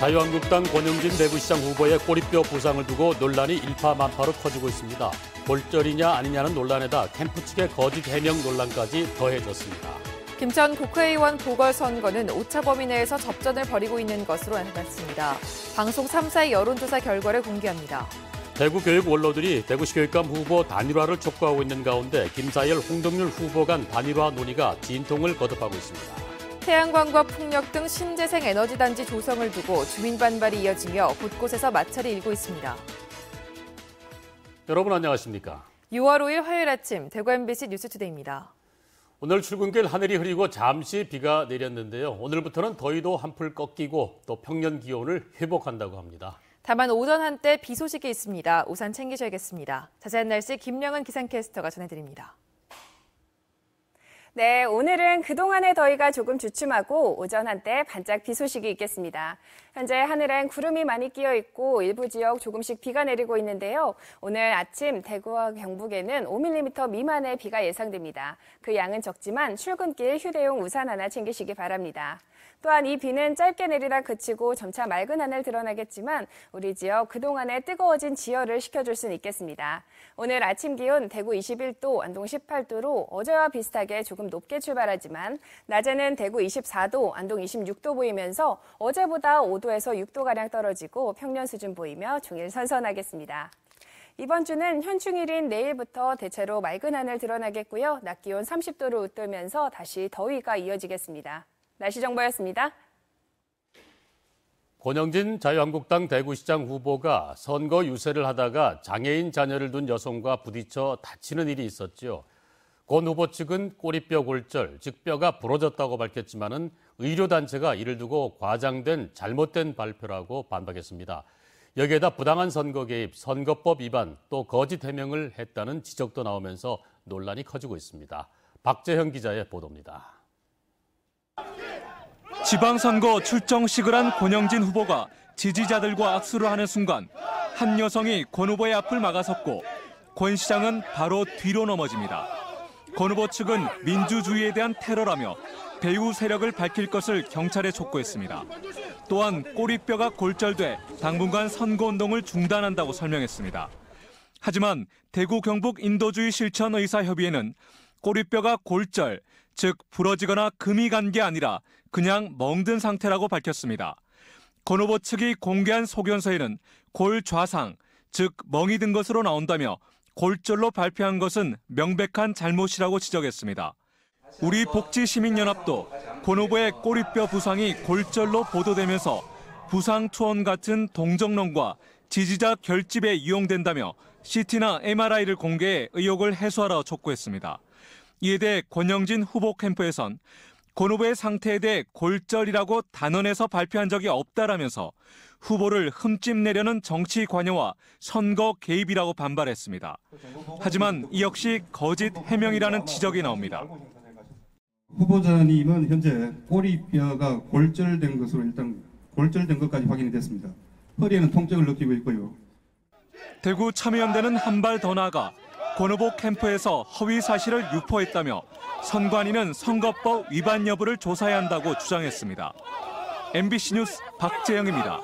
자유한국당 권영진 대구시장 후보의 꼬리뼈 부상을 두고 논란이 일파만파로 커지고 있습니다. 골절이냐 아니냐는 논란에다 캠프 측의 거짓 해명 논란까지 더해졌습니다. 김 전 국회의원 보궐선거는 오차 범위 내에서 접전을 벌이고 있는 것으로 나타났습니다. 방송 3사의 여론조사 결과를 공개합니다. 대구 교육 원로들이 대구시 교육감 후보 단일화를 촉구하고 있는 가운데 김사열, 홍동률 후보 간 단일화 논의가 진통을 거듭하고 있습니다. 태양광과 풍력 등 신재생 에너지 단지 조성을 두고 주민 반발이 이어지며 곳곳에서 마찰이 일고 있습니다. 여러분 안녕하십니까? 6월 5일 화요일 아침 대구 MBC 뉴스투데이입니다. 오늘 출근길 하늘이 흐리고 잠시 비가 내렸는데요. 오늘부터는 더위도 한풀 꺾이고 또 평년 기온을 회복한다고 합니다. 다만 오전 한때 비 소식이 있습니다. 우산 챙기셔야겠습니다. 자세한 날씨 김명은 기상캐스터가 전해드립니다. 네, 오늘은 그동안의 더위가 조금 주춤하고 오전 한때 반짝 비 소식이 있겠습니다. 현재 하늘엔 구름이 많이 끼어 있고 일부 지역 조금씩 비가 내리고 있는데요. 오늘 아침 대구와 경북에는 5mm 미만의 비가 예상됩니다. 그 양은 적지만 출근길 휴대용 우산 하나 챙기시기 바랍니다. 또한 이 비는 짧게 내리다 그치고 점차 맑은 하늘 드러나겠지만 우리 지역 그동안의 뜨거워진 지혈을 식혀줄 수는 있겠습니다. 오늘 아침 기온 대구 21도, 안동 18도로 어제와 비슷하게 조금 높게 출발하지만 낮에는 대구 24도, 안동 26도 보이면서 어제보다 5도에서 6도가량 떨어지고 평년 수준 보이며 종일 선선하겠습니다. 이번 주는 현충일인 내일부터 대체로 맑은 하늘 드러나겠고요. 낮 기온 30도를 웃돌면서 다시 더위가 이어지겠습니다. 날씨 정보였습니다. 권영진 자유한국당 대구시장 후보가 선거 유세를 하다가 장애인 자녀를 둔 여성과 부딪혀 다치는 일이 있었죠. 권 후보 측은 꼬리뼈 골절, 즉 뼈가 부러졌다고 밝혔지만은 의료단체가 이를 두고 과장된 잘못된 발표라고 반박했습니다. 여기에다 부당한 선거 개입, 선거법 위반, 또 거짓 해명을 했다는 지적도 나오면서 논란이 커지고 있습니다. 박재형 기자의 보도입니다. 지방선거 출정식을 한 권영진 후보가 지지자들과 악수를 하는 순간 한 여성이 권 후보의 앞을 막아섰고 권 시장은 바로 뒤로 넘어집니다. 권 후보 측은 민주주의에 대한 테러라며 배후 세력을 밝힐 것을 경찰에 촉구했습니다. 또한 꼬리뼈가 골절돼 당분간 선거운동을 중단한다고 설명했습니다. 하지만 대구 경북 인도주의 실천 의사협의회는 꼬리뼈가 골절, 즉 부러지거나 금이 간 게 아니라 그냥 멍든 상태라고 밝혔습니다. 권 후보 측이 공개한 소견서에는 골 좌상, 즉 멍이 든 것으로 나온다며 골절로 발표한 것은 명백한 잘못이라고 지적했습니다. 우리 복지시민연합도 권 후보의 꼬리뼈 부상이 골절로 보도되면서 부상 투혼 같은 동정론과 지지자 결집에 이용된다며 CT나 MRI를 공개해 의혹을 해소하라 촉구했습니다. 이에 대해 권영진 후보 캠프에선 권 후보의 상태에 대해 골절이라고 단언해서 발표한 적이 없다라면서 후보를 흠집내려는 정치 관여와 선거 개입이라고 반발했습니다. 하지만 이 역시 거짓 해명이라는 지적이 나옵니다. 후보자님은 현재 꼬리뼈가 골절된 것으로 일단 골절된 것까지 확인이 됐습니다. 허리에는 통증을 느끼고 있고요. 대구 참여연대는 한 발 더 나아가 권 후보 캠프에서 허위 사실을 유포했다며 선관위는 선거법 위반 여부를 조사해야 한다고 주장했습니다. MBC 뉴스 박재영입니다.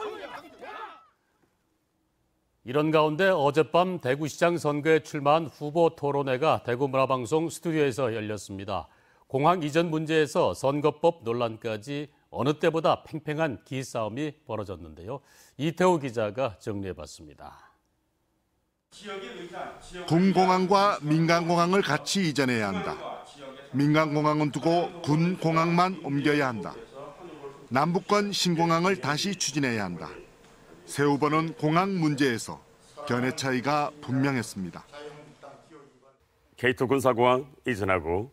이런 가운데 어젯밤 대구시장 선거에 출마한 후보 토론회가 대구문화방송 스튜디오에서 열렸습니다. 공항 이전 문제에서 선거법 논란까지 어느 때보다 팽팽한 기싸움이 벌어졌는데요. 이태호 기자가 정리해봤습니다. 군공항과 민간공항을 같이 이전해야 한다. 민간공항은 두고 군공항만 옮겨야 한다. 남북권 신공항을 다시 추진해야 한다. 새 후보는 공항 문제에서 견해 차이가 분명했습니다. K2 군사공항 이전하고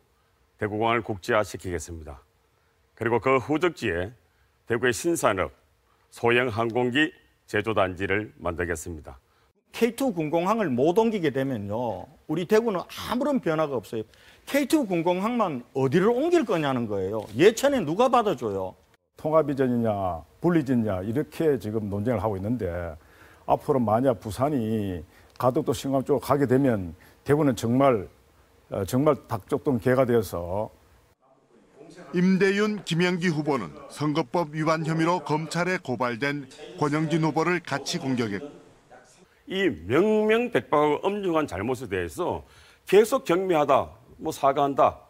대구공항을 국제화시키겠습니다. 그리고 그 후적지에 대구의 신산업, 소형 항공기 제조단지를 만들겠습니다. K2 군공항을 못 옮기게 되면요, 우리 대구는 아무런 변화가 없어요. K2 군공항만 어디를 옮길 거냐는 거예요. 예천에 누가 받아줘요? 통합이전이냐 분리전이냐 이렇게 지금 논쟁을 하고 있는데 앞으로 만약 부산이 가덕도 신광 쪽으로 가게 되면 대구는 정말 닭쪽동 개가 되어서 임대윤, 김영기 후보는 선거법 위반 혐의로 검찰에 고발된 권영진 후보를 같이 공격했고 이 명명백백하고 엄중한 잘못에 대해서 계속 경미하다, 사과한다,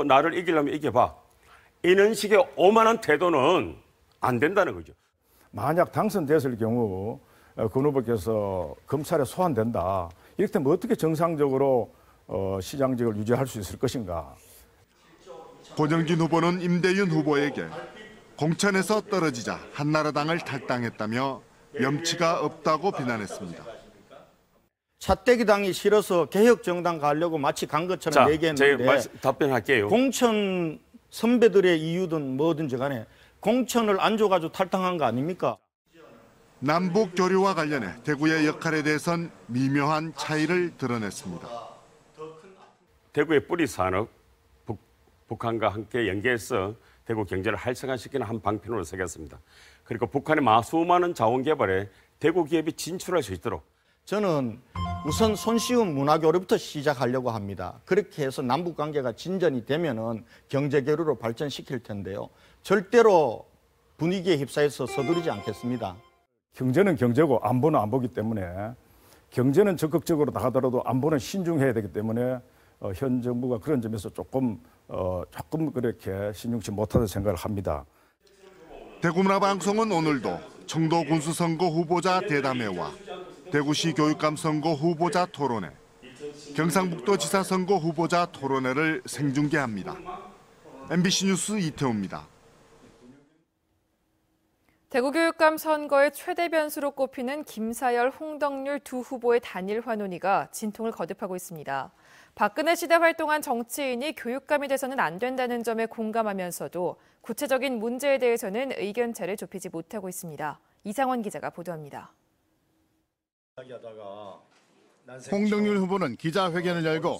나를 이기려면 이겨봐. 이런 식의 오만한 태도는 안 된다는 거죠. 만약 당선됐을 경우 권 후보께서 검찰에 소환된다. 이렇게 되면 어떻게 정상적으로 시장직을 유지할 수 있을 것인가. 권영진 후보는 임대윤 후보에게 공천에서 떨어지자 한나라당을 탈당했다며 염치가 없다고 비난했습니다. 차떼기당이 싫어서 개혁정당 가려고 마치 간 것처럼 얘기했는데 답변할게요. 공천 선배들의 이유든 뭐든지 간에 공천을 안 줘가지고 탈당한 거 아닙니까? 남북 교류와 관련해 대구의 역할에 대해선 미묘한 차이를 드러냈습니다. 대구의 뿌리 산업, 북한과 함께 연계해서 대구 경제를 활성화시키는 한 방편으로 서겠습니다. 그리고 북한의 수많은 자원 개발에 대구 기업이 진출할 수 있도록 저는 우선 손쉬운 문화교류부터 시작하려고 합니다. 그렇게 해서 남북관계가 진전이 되면은 경제교류로 발전시킬 텐데요. 절대로 분위기에 휩싸여서 서두르지 않겠습니다. 경제는 경제고 안보는 안보기 때문에 경제는 적극적으로 나가더라도 안보는 신중해야 되기 때문에 현 정부가 그런 점에서 조금 그렇게 신중치 못하다고 생각을 합니다. 대구문화방송은 오늘도 청도 군수선거 후보자 대담회와 대구시 교육감 선거 후보자 토론회, 경상북도 지사 선거 후보자 토론회를 생중계합니다. MBC 뉴스 이태호입니다. 대구교육감 선거의 최대 변수로 꼽히는 김사열, 홍덕률 두 후보의 단일 환원위가 진통을 거듭하고 있습니다. 박근혜 시대 활동한 정치인이 교육감이 돼서는 안 된다는 점에 공감하면서도 구체적인 문제에 대해서는 의견차를 좁히지 못하고 있습니다. 이상원 기자가 보도합니다. 홍덕률 후보는 기자회견을 열고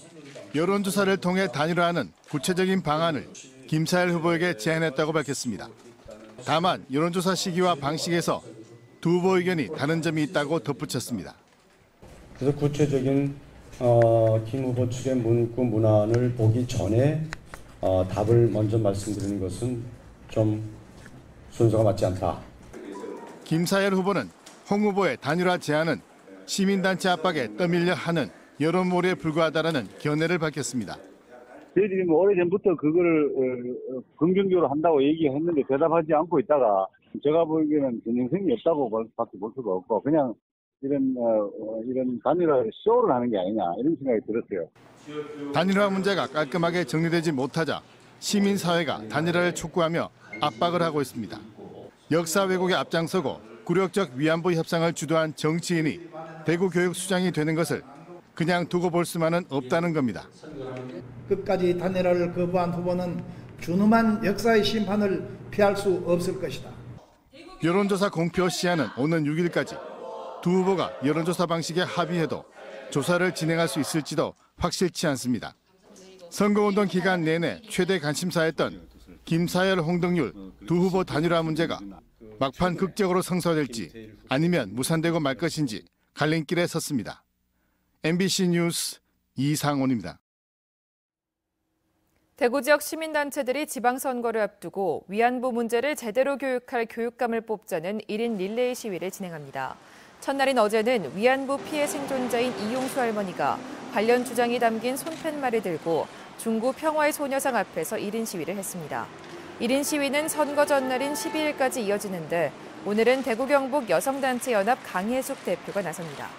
여론조사를 통해 단일화하는 구체적인 방안을 김사열 후보에게 제안했다고 밝혔습니다. 다만 여론조사 시기와 방식에서 두 후보 의견이 다른 점이 있다고 덧붙였습니다. 그래서 구체적인 김 후보 측의 문구 문안을 보기 전에 답을 먼저 말씀드리는 것은 좀 순서가 맞지 않다. 김사열 후보는 홍 후보의 단일화 제안은 시민단체 압박에 떠밀려 하는 여론몰이에 불과하다라는 견해를 밝혔습니다. 저희들이 오래전부터 그거를 긍정적으로 한다고 얘기했는데 대답하지 않고 있다가 제가 보기에는 진정성이 없다고 밖에 볼 수가 없고 그냥 이런 단일화 쇼를 하는 게 아니냐 이런 생각이 들었어요. 단일화 문제가 깔끔하게 정리되지 못하자 시민사회가 단일화를 촉구하며 압박을 하고 있습니다. 역사 왜곡에 앞장서고 굴욕적 위안부 협상을 주도한 정치인이 대구교육수장이 되는 것을 그냥 두고 볼 수만은 없다는 겁니다. 끝까지 단일화를 거부한 후보는 준엄한 역사의 심판을 피할 수 없을 것이다. 여론조사 공표 시한은 오는 6일까지 두 후보가 여론조사 방식에 합의해도 조사를 진행할 수 있을지도 확실치 않습니다. 선거운동 기간 내내 최대 관심사였던 김사열, 홍덕률 두 후보 단일화 문제가 막판 극적으로 성사될지 아니면 무산되고 말 것인지 갈림길에 섰습니다. MBC 뉴스 이상원입니다. 대구 지역 시민단체들이 지방선거를 앞두고 위안부 문제를 제대로 교육할 교육감을 뽑자는 1인 릴레이 시위를 진행합니다. 첫날인 어제는 위안부 피해 생존자인 이용수 할머니가 관련 주장이 담긴 손팻말을 들고 중구 평화의 소녀상 앞에서 1인 시위를 했습니다. 1인 시위는 선거 전날인 12일까지 이어지는데 오늘은 대구 경북 여성단체연합 강혜숙 대표가 나섭니다.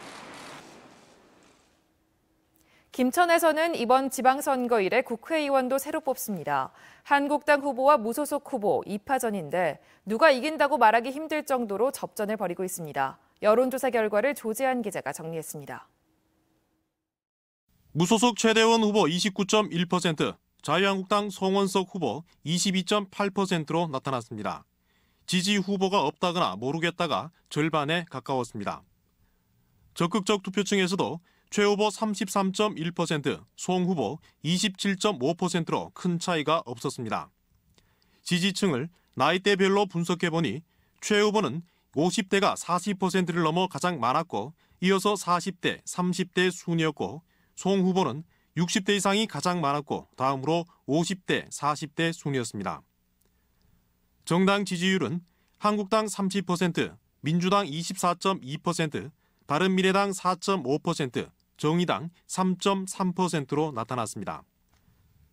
김천에서는 이번 지방선거 이래 국회의원도 새로 뽑습니다. 한국당 후보와 무소속 후보 2파전인데 누가 이긴다고 말하기 힘들 정도로 접전을 벌이고 있습니다. 여론조사 결과를 조재한 기자가 정리했습니다. 무소속 최대원 후보 29.1%, 자유한국당 송원석 후보 22.8%로 나타났습니다. 지지 후보가 없다거나 모르겠다가 절반에 가까웠습니다. 적극적 투표층에서도 최 후보 33.1%, 송 후보 27.5%로 큰 차이가 없었습니다. 지지층을 나이대별로 분석해보니 최 후보는 50대가 40%를 넘어 가장 많았고 이어서 40대, 30대 순이었고 송 후보는 60대 이상이 가장 많았고 다음으로 50대, 40대 순이었습니다. 정당 지지율은 한국당 30%, 민주당 24.2%, 바른미래당 4.5%, 정의당 3.3%로 나타났습니다.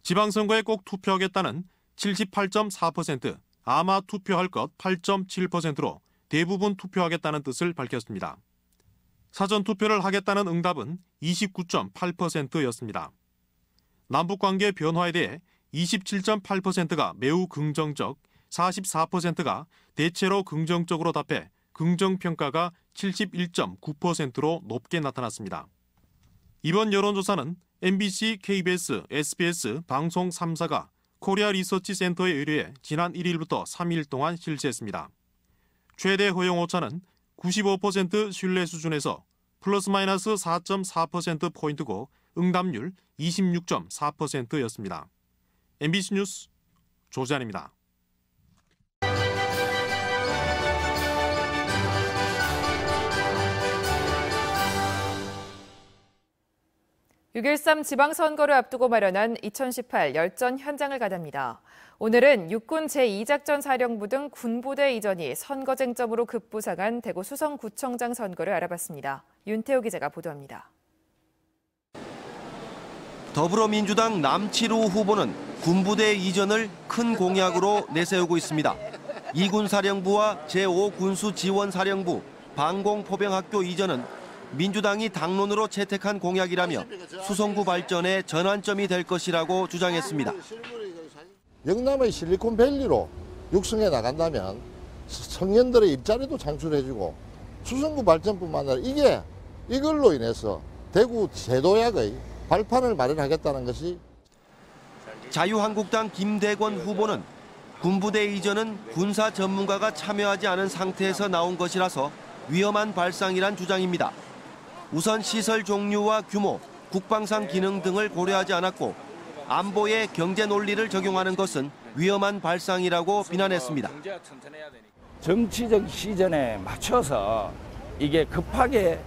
지방선거에 꼭 투표하겠다는 78.4%, 아마 투표할 것 8.7%로 대부분 투표하겠다는 뜻을 밝혔습니다. 사전투표를 하겠다는 응답은 29.8%였습니다. 남북관계 변화에 대해 27.8%가 매우 긍정적, 44%가 대체로 긍정적으로 답해 긍정평가가 71.9%로 높게 나타났습니다. 이번 여론조사는 MBC, KBS, SBS 방송 3사가 코리아 리서치 센터에 의뢰해 지난 1일부터 3일 동안 실시했습니다. 최대 허용 오차는 95% 신뢰 수준에서 플러스 마이너스 4.4%포인트고 응답률 26.4%였습니다. MBC 뉴스 조지환입니다. 6.13 지방선거를 앞두고 마련한 2018 열전 현장을 가답니다. 오늘은 육군 제2작전 사령부 등 군부대 이전이 선거 쟁점으로 급부상한 대구 수성구청장 선거를 알아봤습니다. 윤태호 기자가 보도합니다. 더불어민주당 남치루 후보는 군부대 이전을 큰 공약으로 내세우고 있습니다. 2군 사령부와 제5군수지원사령부, 방공포병학교 이전은 민주당이 당론으로 채택한 공약이라며 수성구 발전의 전환점이 될 것이라고 주장했습니다. 영남의 실리콘밸리로 육성해 나간다면 청년들의 일자리도 창출해주고 수성구 발전뿐만 아니라 이걸로 인해서 대구 제도약의 발판을 마련하겠다는 것이. 자유한국당 김대권 후보는 군부대 이전은 군사 전문가가 참여하지 않은 상태에서 나온 것이라서 위험한 발상이란 주장입니다. 우선 시설 종류와 규모, 국방상 기능 등을 고려하지 않았고 안보에 경제 논리를 적용하는 것은 위험한 발상이라고 비난했습니다. 정치적 시전에 맞춰서 이게 급하게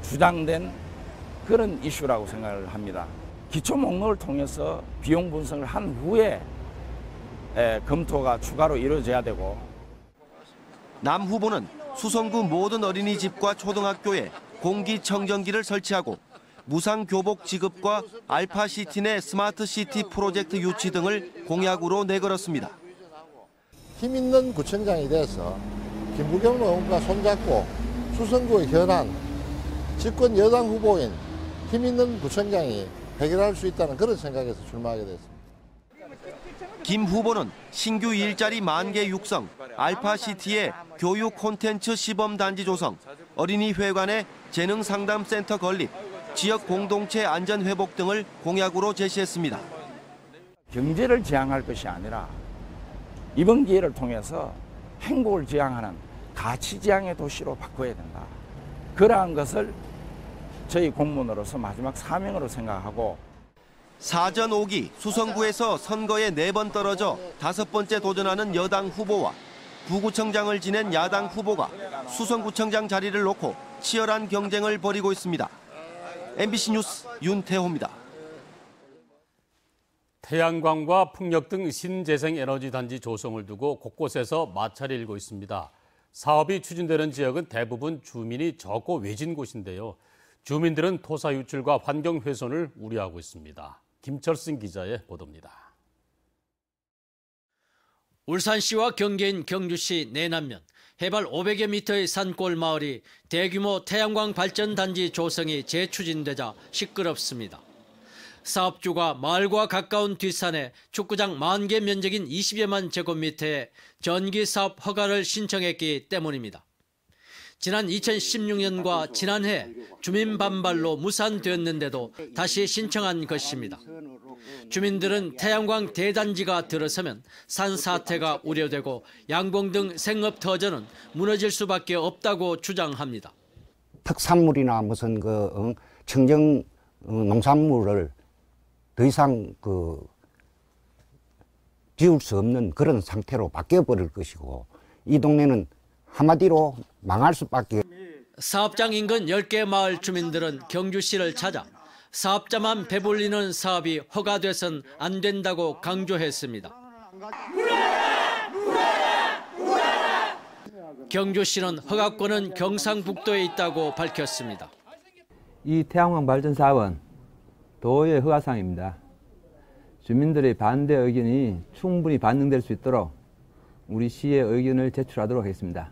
주장된 그런 이슈라고 생각을 합니다. 기초 목록을 통해서 비용 분석을 한 후에 검토가 추가로 이루어져야 되고. 남 후보는 수성구 모든 어린이집과 초등학교에 공기청정기를 설치하고 무상교복 지급과 알파시티 내 스마트시티 프로젝트 유치 등을 공약으로 내걸었습니다. 힘 있는 구청장이 돼서 김부겸 의원과 손잡고 수성구의 현안, 집권 여당 후보인 힘 있는 구청장이 해결할 수 있다는 그런 생각에서 출마하게 됐습니다. 김 후보는 신규 일자리 10,000개 육성, 알파시티의 교육 콘텐츠 시범단지 조성, 어린이회관의 재능상담센터 건립, 지역 공동체 안전 회복 등을 공약으로 제시했습니다. 경제를 지향할 것이 아니라 이번 기회를 통해서 행복을 지향하는 가치 지향의 도시로 바꿔야 된다. 그러한 것을 저희 공무원으로서 마지막 사명으로 생각하고. 사전 5기 수성구에서 선거에 4번 떨어져 5번째 도전하는 여당 후보와 부구청장을 지낸 야당 후보가 수성구청장 자리를 놓고 치열한 경쟁을 벌이고 있습니다. MBC 뉴스 윤태호입니다. 태양광과 풍력 등 신재생 에너지 단지 조성을 두고 곳곳에서 마찰이 일고 있습니다. 사업이 추진되는 지역은 대부분 주민이 적고 외진 곳인데요. 주민들은 토사 유출과 환경 훼손을 우려하고 있습니다. 김철승 기자의 보도입니다. 울산시와 경계인 경주시 내남면 해발 500여 미터의 산골 마을이 대규모 태양광 발전단지 조성이 재추진되자 시끄럽습니다. 사업주가 마을과 가까운 뒷산에 축구장 10,000개 면적인 20여만 제곱미터에 전기사업 허가를 신청했기 때문입니다. 지난 2016년과 지난해 주민 반발로 무산되었는데도 다시 신청한 것입니다. 주민들은 태양광 대단지가 들어서면 산사태가 우려되고 양봉 등 생업터전은 무너질 수밖에 없다고 주장합니다. 특산물이나 무슨 청정 농산물을 더 이상 지울 수 없는 그런 상태로 바뀌어버릴 것이고 이 동네는 한마디로 망할 수밖에. 사업장 인근 10개 마을 주민들은 경주시를 찾아 사업자만 배불리는 사업이 허가돼선 안 된다고 강조했습니다. 경주시는 허가권은 경상북도에 있다고 밝혔습니다. 이 태양광 발전 사업은 도의 허가사항입니다. 주민들의 반대 의견이 충분히 반영될 수 있도록 우리 시의 의견을 제출하도록 하겠습니다.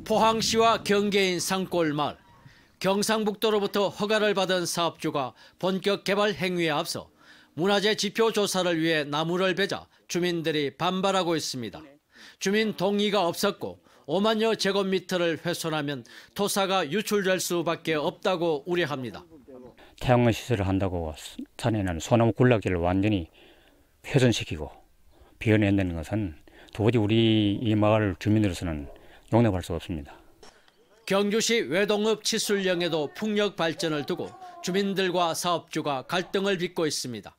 포항시와 경계인 산골마을, 경상북도로부터 허가를 받은 사업주가 본격 개발 행위에 앞서 문화재 지표 조사를 위해 나무를 베자 주민들이 반발하고 있습니다. 주민 동의가 없었고 5만여 제곱미터를 훼손하면 토사가 유출될 수밖에 없다고 우려합니다. 태양광 시설을 한다고 산에는 소나무 군락지를 완전히 훼손시키고 비워낸다는 것은 도저히 우리 이 마을 주민으로서는 용납할 수 없습니다. 경주시 외동읍 치술령에도 풍력 발전을 두고 주민들과 사업주가 갈등을 빚고 있습니다.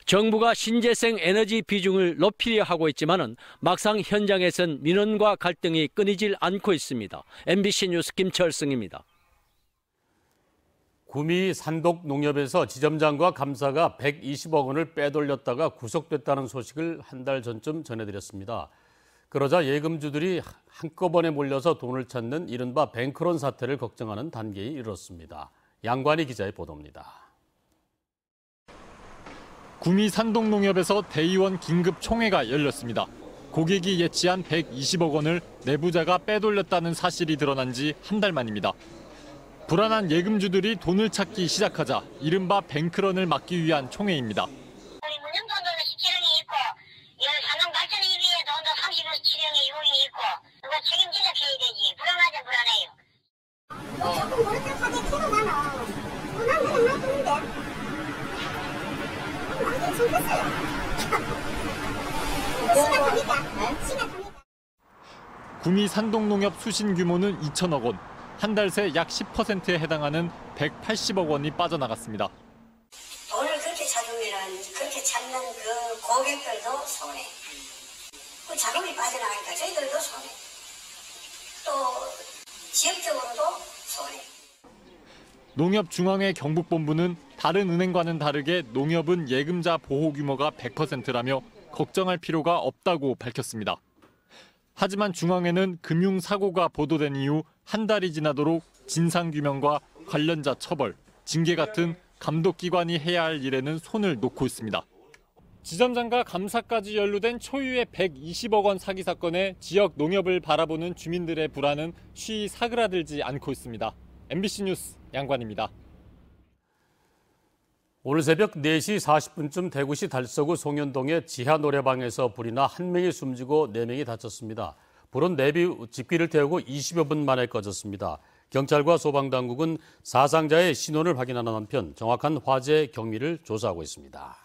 정부가 신재생 에너지 비중을 높이려 하고 있지만은 막상 현장에선 민원과 갈등이 끊이질 않고 있습니다. MBC 뉴스 김철승입니다. 구미 산독농협에서 지점장과 감사가 120억 원을 빼돌렸다가 구속됐다는 소식을 한 달 전쯤 전해드렸습니다. 그러자 예금주들이 한꺼번에 몰려서 돈을 찾는 이른바 뱅크런 사태를 걱정하는 단계에 이르렀습니다. 양관희 기자의 보도입니다. 구미 산독농협에서 대의원 긴급 총회가 열렸습니다. 고객이 예치한 120억 원을 내부자가 빼돌렸다는 사실이 드러난 지 한 달 만입니다. 불안한 예금주들이 돈을 찾기 시작하자 이른바 뱅크런을 막기 위한 총회입니다. 구미 산독농협 수신 규모는 2천억 원, 한 달 새 약 10%에 해당하는 180억 원이 빠져나갔습니다. 돈을 그렇게 찾으면 그렇게 찾는 그 고객들도 손해. 그 자금이 빠져나가니까 저희들도 손해. 또 지역적으로도 손해. 농협중앙회 경북본부는 다른 은행과는 다르게 농협은 예금자 보호 규모가 100%라며 걱정할 필요가 없다고 밝혔습니다. 하지만 중앙회는 금융사고가 보도된 이후 한 달이 지나도록 진상규명과 관련자 처벌, 징계 같은 감독기관이 해야 할 일에는 손을 놓고 있습니다. 지점장과 감사까지 연루된 초유의 120억 원 사기 사건에 지역 농협을 바라보는 주민들의 불안은 쉬이 사그라들지 않고 있습니다. MBC 뉴스 양관입니다. 오늘 새벽 4시 40분쯤 대구시 달서구 송현동의 지하 노래방에서 불이 나 1명이 숨지고 4명이 다쳤습니다. 불은 내비 집기를 태우고 20여 분 만에 꺼졌습니다. 경찰과 소방당국은 사상자의 신원을 확인하는 한편 정확한 화재 경위를 조사하고 있습니다.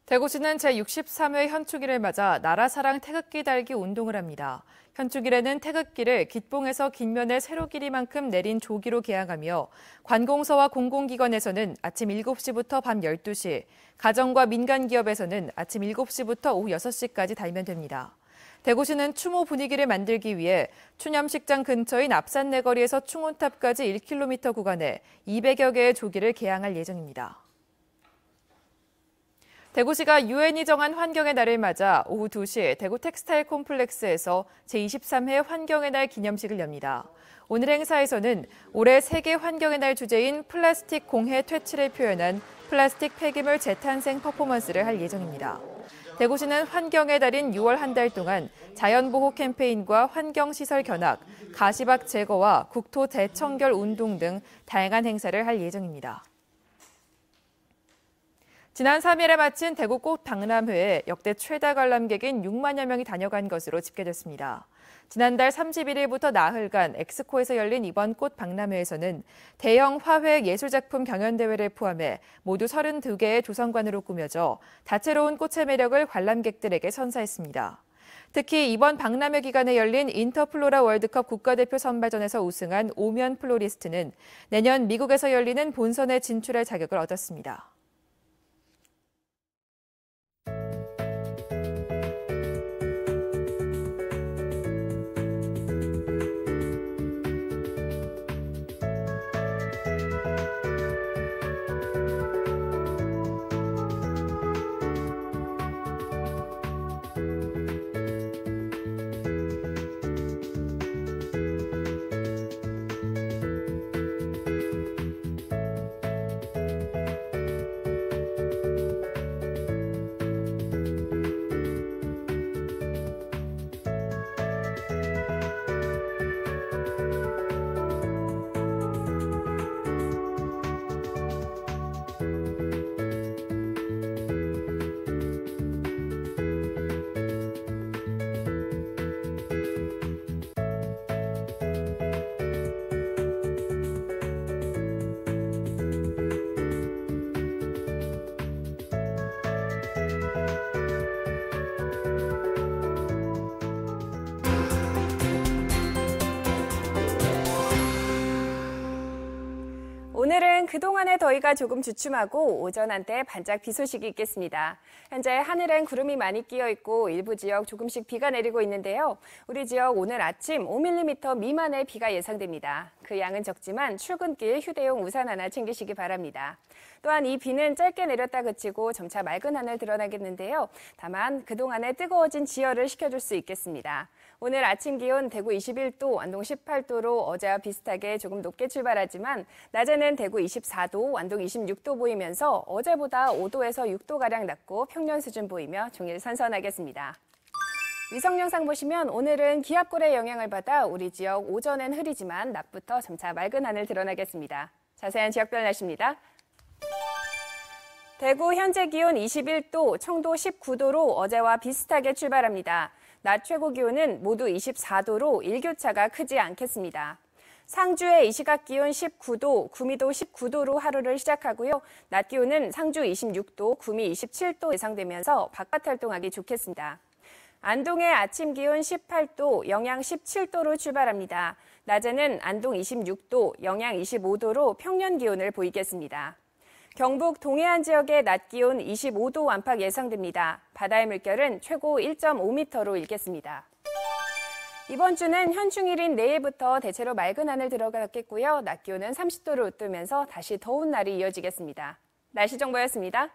대구시는 제63회 현충일을 맞아 나라사랑 태극기 달기 운동을 합니다. 현충일에는 태극기를 기봉에서 긴면에 세로 길이만큼 내린 조기로 개항하며 관공서와 공공기관에서는 아침 7시부터 밤 12시, 가정과 민간기업에서는 아침 7시부터 오후 6시까지 달면 됩니다. 대구시는 추모 분위기를 만들기 위해 추념식장 근처인 앞산내거리에서 충운탑까지 1km 구간에 200여 개의 조기를 개항할 예정입니다. 대구시가 유엔이 정한 환경의 날을 맞아 오후 2시 대구 텍스타일 콤플렉스에서 제23회 환경의 날 기념식을 엽니다. 오늘 행사에서는 올해 세계 환경의 날 주제인 플라스틱 공해 퇴치를 표현한 플라스틱 폐기물 재탄생 퍼포먼스를 할 예정입니다. 대구시는 환경의 달인 6월 한 달 동안 자연보호 캠페인과 환경시설 견학, 가시박 제거와 국토 대청결 운동 등 다양한 행사를 할 예정입니다. 지난 3일에 마친 대구 꽃 박람회에 역대 최다 관람객인 6만여 명이 다녀간 것으로 집계됐습니다. 지난달 31일부터 나흘간 엑스코에서 열린 이번 꽃 박람회에서는 대형 화훼 예술작품 경연대회를 포함해 모두 32개의 조성관으로 꾸며져 다채로운 꽃의 매력을 관람객들에게 선사했습니다. 특히 이번 박람회 기간에 열린 인터플로라 월드컵 국가대표 선발전에서 우승한 오면 플로리스트는 내년 미국에서 열리는 본선에 진출할 자격을 얻었습니다. 오늘은 그동안의 더위가 조금 주춤하고 오전 한때 반짝 비 소식이 있겠습니다. 현재 하늘엔 구름이 많이 끼어 있고 일부 지역 조금씩 비가 내리고 있는데요. 우리 지역 오늘 아침 5mm 미만의 비가 예상됩니다. 그 양은 적지만 출근길 휴대용 우산 하나 챙기시기 바랍니다. 또한 이 비는 짧게 내렸다 그치고 점차 맑은 하늘 드러나겠는데요. 다만 그동안의 뜨거워진 지혈을 식혀줄 수 있겠습니다. 오늘 아침 기온 대구 21도, 안동 18도로 어제와 비슷하게 조금 높게 출발하지만 낮에는 대구 24도, 안동 26도 보이면서 어제보다 5도에서 6도가량 낮고 평년 수준 보이며 종일 선선하겠습니다. 위성 영상 보시면 오늘은 기압골의 영향을 받아 우리 지역 오전엔 흐리지만 낮부터 점차 맑은 하늘 드러나겠습니다. 자세한 지역별 날씨입니다. 대구 현재 기온 21도, 청도 19도로 어제와 비슷하게 출발합니다. 낮 최고 기온은 모두 24도로 일교차가 크지 않겠습니다. 상주의 이 시각 기온 19도, 구미도 19도로 하루를 시작하고요. 낮 기온은 상주 26도, 구미 27도 예상되면서 바깥 활동하기 좋겠습니다. 안동의 아침 기온 18도, 영양 17도로 출발합니다. 낮에는 안동 26도, 영양 25도로 평년 기온을 보이겠습니다. 경북 동해안 지역의 낮 기온 25도 안팎 예상됩니다. 바다의 물결은 최고 1.5m로 일겠습니다. 이번 주는 현충일인 내일부터 대체로 맑은 하늘 들어가겠고요. 낮 기온은 30도를 웃돌면서 다시 더운 날이 이어지겠습니다. 날씨 정보였습니다.